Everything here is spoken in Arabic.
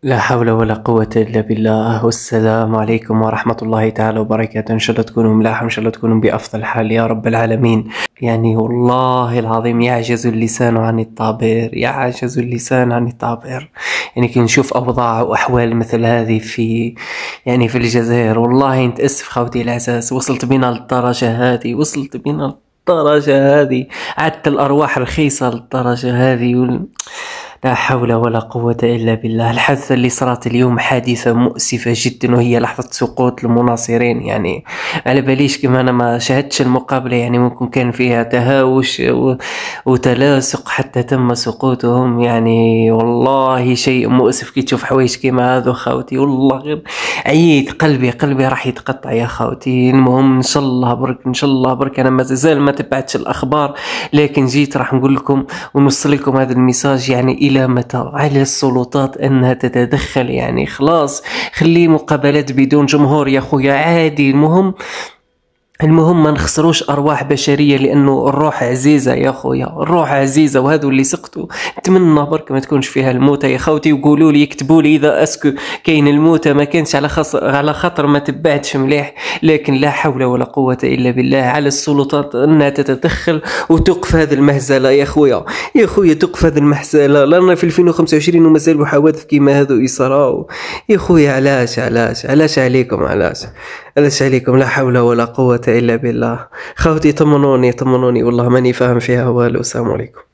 لا حول ولا قوة إلا بالله. والسلام عليكم ورحمة الله تعالى وبركاته. إن شاء الله تكونوا ملاح، وإن شاء الله تكونوا بأفضل حال يا رب العالمين. يعني والله العظيم يعجز اللسان عن التعبير، يعجز اللسان عن التعبير. يعني كي نشوف أوضاع وأحوال مثل هذه في الجزائر، والله نتأسف خوتي العزاز. وصلت بنا للدرجة هذه، وصلت بنا للدرجة هذه. عدت الأرواح رخيصة للدرجة هذه لا حول ولا قوة إلا بالله. الحادثة اللي صارت اليوم حادثة مؤسفة جدا، وهي لحظة سقوط المناصرين. يعني على باليش كما أنا ما شاهدتش المقابلة، يعني ممكن كان فيها تهاوش وتلاصق حتى تم سقوطهم. يعني والله شيء مؤسف كي تشوف حوايج كيما هذو خاوتي. والله غير عييت، قلبي راح يتقطع يا خاوتي. المهم إن شاء الله برك، إن شاء الله برك. أنا ما زال ما تبعتش الأخبار، لكن جيت راح نقول لكم ونوصل لكم هذا الميساج. يعني إلى متى على السلطات أنها تتدخل؟ يعني خلاص، خلي مقابلات بدون جمهور يا خويا عادي. المهم ما نخسروش أرواح بشرية، لأنه الروح عزيزة يا خويا، الروح عزيزة. وهذو اللي سقطوا نتمنى برك ما تكونش فيها الموتى يا خوتي. وقولوا لي، يكتبوا لي إذا أسكو كاين الموتى ما كانش على خاطر ما تبعتش مليح. لكن لا حول ولا قوة إلا بالله. على السلطات أنها تتدخل وتوقف هذه المهزلة يا خويا، يا خويا توقف هذه المهزلة. لأن في 2025 ومازال حوادث كيما هذو يصراو يا خويا. علاش عليكم لا حول ولا قوة إلا بالله. خوتي طمنوني والله ماني فاهم فيها والو. السلام عليكم.